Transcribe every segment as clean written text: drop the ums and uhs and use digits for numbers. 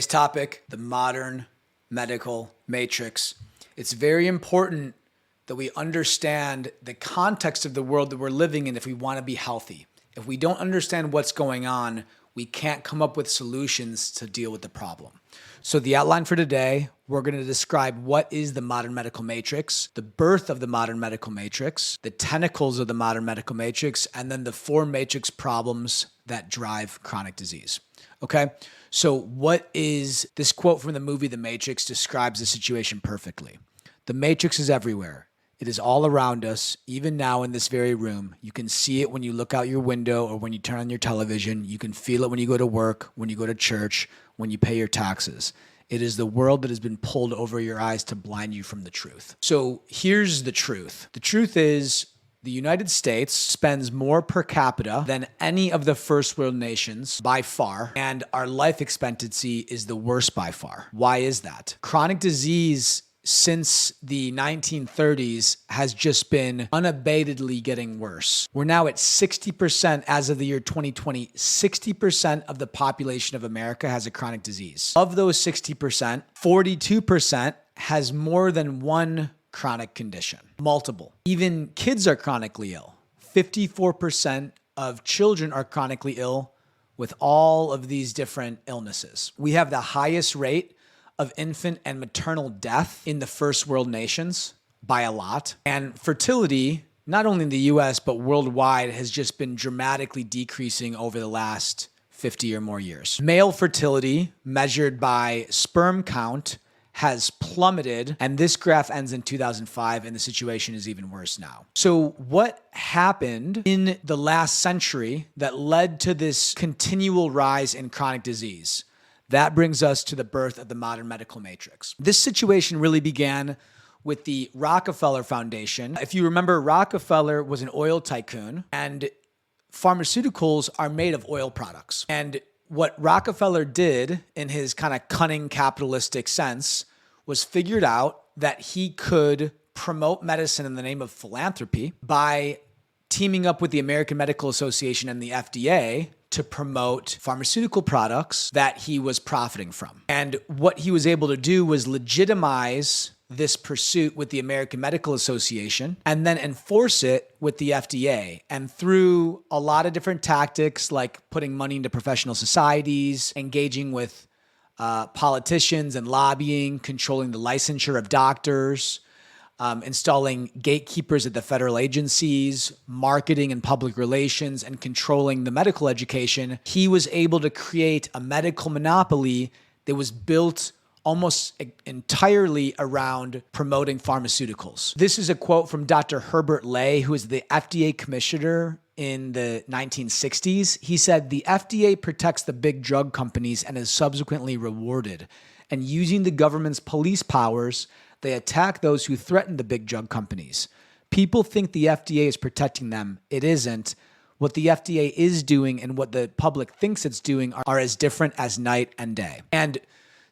Today's topic, the modern medical matrix. It's very important that we understand the context of the world that we're living in if we want to be healthy. If we don't understand what's going on, we can't come up with solutions to deal with the problem. So the outline for today, we're going to describe what is the modern medical matrix, the birth of the modern medical matrix, the tentacles of the modern medical matrix, and then the four matrix problems that drive chronic disease. Okay? So what is this quote from the movie The Matrix describes the situation perfectly. The matrix is everywhere. It is all around us, even now in this very room. You can see it when you look out your window or when you turn on your television. You can feel it when you go to work, when you go to church, when you pay your taxes. It is the world that has been pulled over your eyes to blind you from the truth. So here's the truth. The truth is the United States spends more per capita than any of the first world nations by far, and our life expectancy is the worst by far. Why is that? Chronic disease since the 1930s has just been unabatedly getting worse. We're now at 60% as of the year 2020. 60% of the population of America has a chronic disease. Of those 60%, 42% has more than one chronic condition, multiple. Even kids are chronically ill. 54% of children are chronically ill with all of these different illnesses. We have the highest rate of infant and maternal death in the first world nations by a lot. And fertility, not only in the US, but worldwide, has just been dramatically decreasing over the last 50 or more years. Male fertility, measured by sperm count, has plummeted, and this graph ends in 2005, and the situation is even worse now. So what happened in the last century that led to this continual rise in chronic disease? That brings us to the birth of the modern medical matrix. This situation really began with the Rockefeller Foundation. If you remember, Rockefeller was an oil tycoon, and pharmaceuticals are made of oil products. And what Rockefeller did in his kind of cunning capitalistic sense was figured out that he could promote medicine in the name of philanthropy by teaming up with the American Medical Association and the FDA to promote pharmaceutical products that he was profiting from. And what he was able to do was legitimize this pursuit with the American Medical Association and then enforce it with the FDA. And through a lot of different tactics, like putting money into professional societies, engaging with politicians and lobbying, controlling the licensure of doctors, installing gatekeepers at the federal agencies, marketing and public relations, and controlling the medical education, he was able to create a medical monopoly that was built almost entirely around promoting pharmaceuticals. This is a quote from Dr. Herbert Lay, who is the FDA commissioner in the 1960s. He said, "The FDA protects the big drug companies and is subsequently rewarded. And using the government's police powers, they attack those who threaten the big drug companies. People think the FDA is protecting them. It isn't. What the FDA is doing and what the public thinks it's doing are as different as night and day." And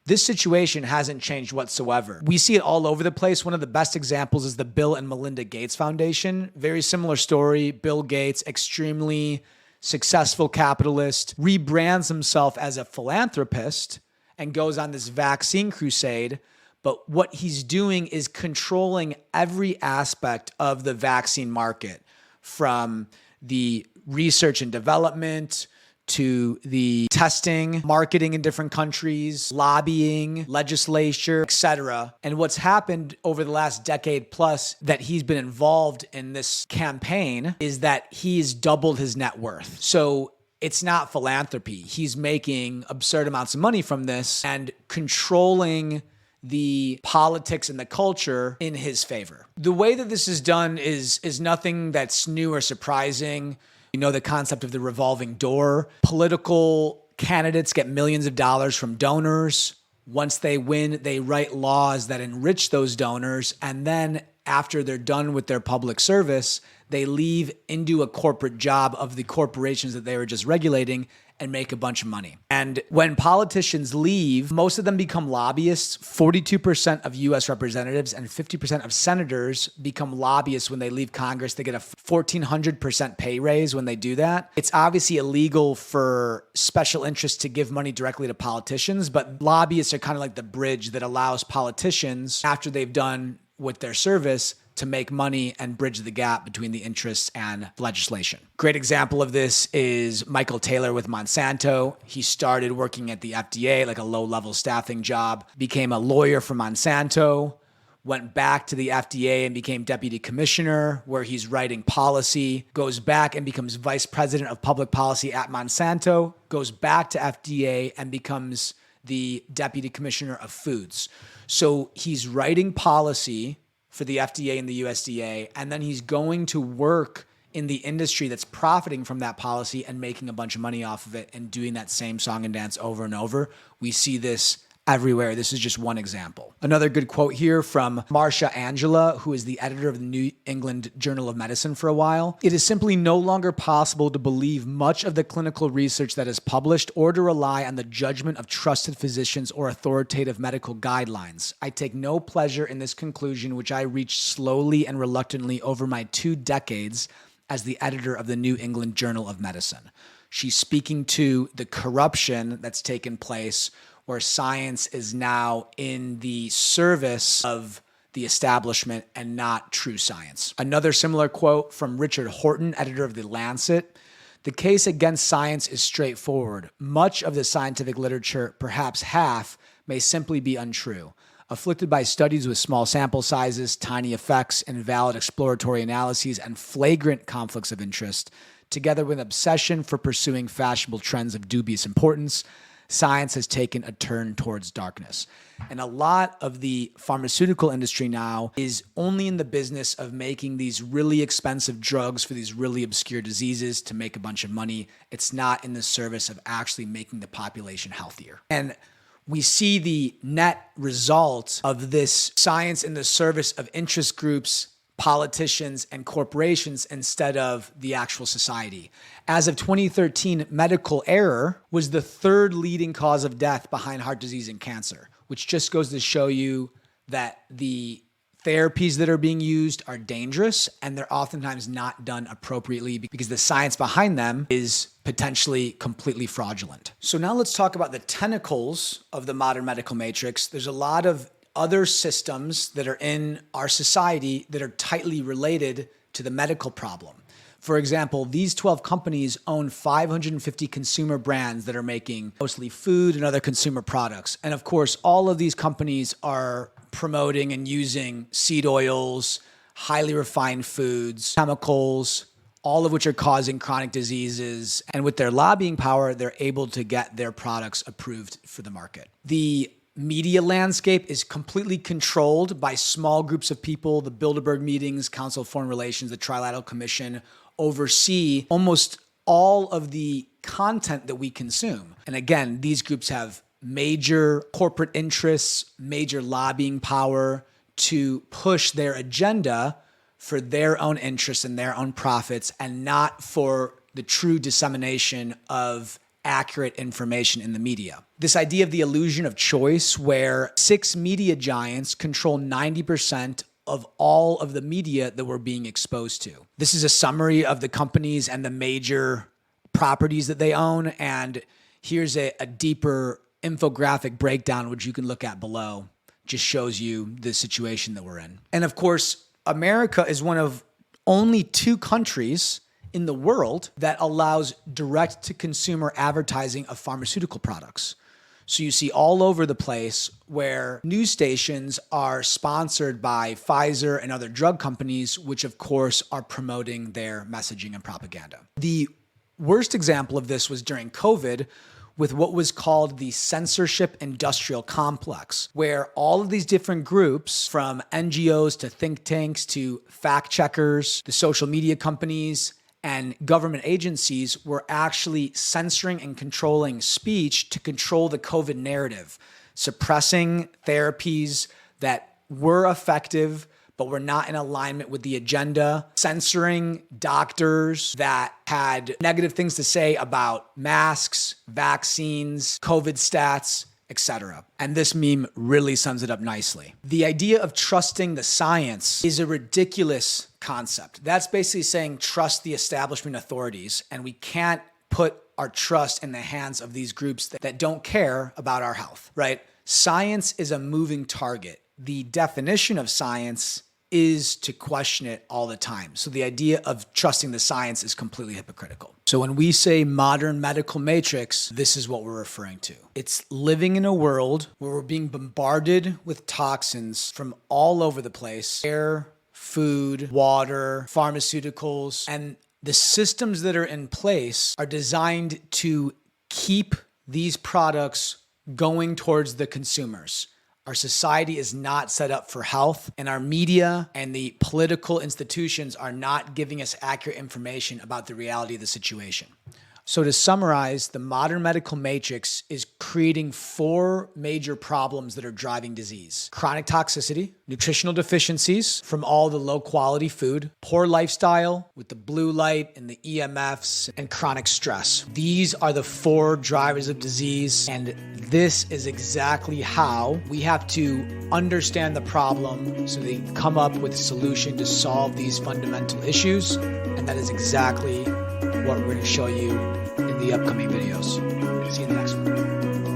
this situation hasn't changed whatsoever. We see it all over the place. One of the best examples is the Bill and Melinda Gates Foundation. Very similar story. Bill Gates, extremely successful capitalist, rebrands himself as a philanthropist and goes on this vaccine crusade. But what he's doing is controlling every aspect of the vaccine market, from the research and development to the testing, marketing in different countries, lobbying, legislature, etc. And what's happened over the last decade plus that he's been involved in this campaign is that he's doubled his net worth. So it's not philanthropy. He's making absurd amounts of money from this and controlling the politics and the culture in his favor. The way that this is done is nothing that's new or surprising. You know the concept of the revolving door. Political candidates get millions of dollars from donors. Once they win, they write laws that enrich those donors. And then after they're done with their public service, they leave into a corporate job of the corporations that they were just regulating and make a bunch of money. And when politicians leave, most of them become lobbyists. 42% of US representatives and 50% of senators become lobbyists when they leave Congress. They get a 1,400% pay raise when they do that. It's obviously illegal for special interests to give money directly to politicians, but lobbyists are kind of like the bridge that allows politicians, after they've done with their service, to make money and bridge the gap between the interests and legislation. Great example of this is Michael Taylor with Monsanto. He started working at the FDA, like a low-level staffing job, became a lawyer for Monsanto, went back to the FDA and became deputy commissioner, where he's writing policy, goes back and becomes vice president of public policy at Monsanto, goes back to FDA and becomes the deputy commissioner of foods. So he's writing policy for the FDA and the USDA, and then he's going to work in the industry that's profiting from that policy and making a bunch of money off of it and doing that same song and dance over and over. We see this everywhere. This is just one example. Another good quote here from Marsha Angela, who is the editor of the New England Journal of Medicine for a while. "It is simply no longer possible to believe much of the clinical research that is published or to rely on the judgment of trusted physicians or authoritative medical guidelines. I take no pleasure in this conclusion, which I reached slowly and reluctantly over my 2 decades as the editor of the New England Journal of Medicine." She's speaking to the corruption that's taken place, where science is now in the service of the establishment and not true science. Another similar quote from Richard Horton, editor of The Lancet: "The case against science is straightforward. Much of the scientific literature, perhaps half, may simply be untrue. Afflicted by studies with small sample sizes, tiny effects, invalid exploratory analyses, and flagrant conflicts of interest, together with obsession for pursuing fashionable trends of dubious importance, science has taken a turn towards darkness." And a lot of the pharmaceutical industry now is only in the business of making these really expensive drugs for these really obscure diseases to make a bunch of money. It's not in the service of actually making the population healthier. And we see the net result of this science in the service of interest groups, politicians, and corporations instead of the actual society. As of 2013, medical error was the 3rd leading cause of death behind heart disease and cancer, which just goes to show you that the therapies that are being used are dangerous and they're oftentimes not done appropriately because the science behind them is potentially completely fraudulent. So now let's talk about the tentacles of the modern medical matrix. There's a lot of other systems that are in our society that are tightly related to the medical problem. For example, these 12 companies own 550 consumer brands that are making mostly food and other consumer products. And of course, all of these companies are promoting and using seed oils, highly refined foods, chemicals, all of which are causing chronic diseases. And with their lobbying power, they're able to get their products approved for the market. The media landscape is completely controlled by small groups of people. The Bilderberg meetings, Council of Foreign Relations, the Trilateral Commission oversee almost all of the content that we consume. And again, these groups have major corporate interests, major lobbying power to push their agenda for their own interests and their own profits, and not for the true dissemination of accurate information in the media. This idea of the illusion of choice, where 6 media giants control 90% of all of the media that we're being exposed to. This is a summary of the companies and the major properties that they own. And here's a deeper infographic breakdown, which you can look at below. Just shows you the situation that we're in. And of course, America is one of only 2 countries in the world that allows direct-to-consumer advertising of pharmaceutical products. So you see all over the place where news stations are sponsored by Pfizer and other drug companies, which of course are promoting their messaging and propaganda. The worst example of this was during COVID with what was called the censorship industrial complex, where all of these different groups, from NGOs to think tanks to fact checkers, the social media companies, and government agencies, were actually censoring and controlling speech to control the COVID narrative, suppressing therapies that were effective, but were not in alignment with the agenda, censoring doctors that had negative things to say about masks, vaccines, COVID stats, etc. And this meme really sums it up nicely. The idea of trusting the science is a ridiculous concept. That's basically saying trust the establishment authorities, and we can't put our trust in the hands of these groups that don't care about our health, right? Science is a moving target. The definition of science is to question it all the time. So the idea of trusting the science is completely hypocritical. So when we say modern medical matrix, this is what we're referring to. It's living in a world where we're being bombarded with toxins from all over the place: air, food, water, pharmaceuticals, and the systems that are in place are designed to keep these products going towards the consumers. Our society is not set up for health, and our media and the political institutions are not giving us accurate information about the reality of the situation. So to summarize, the modern medical matrix is creating 4 major problems that are driving disease: chronic toxicity, nutritional deficiencies from all the low quality food, poor lifestyle with the blue light and the EMFs, and chronic stress. These are the 4 drivers of disease, and this is exactly how we have to understand the problem so they come up with a solution to solve these fundamental issues. And that is exactly what we're going to show you in the upcoming videos. See you in the next one.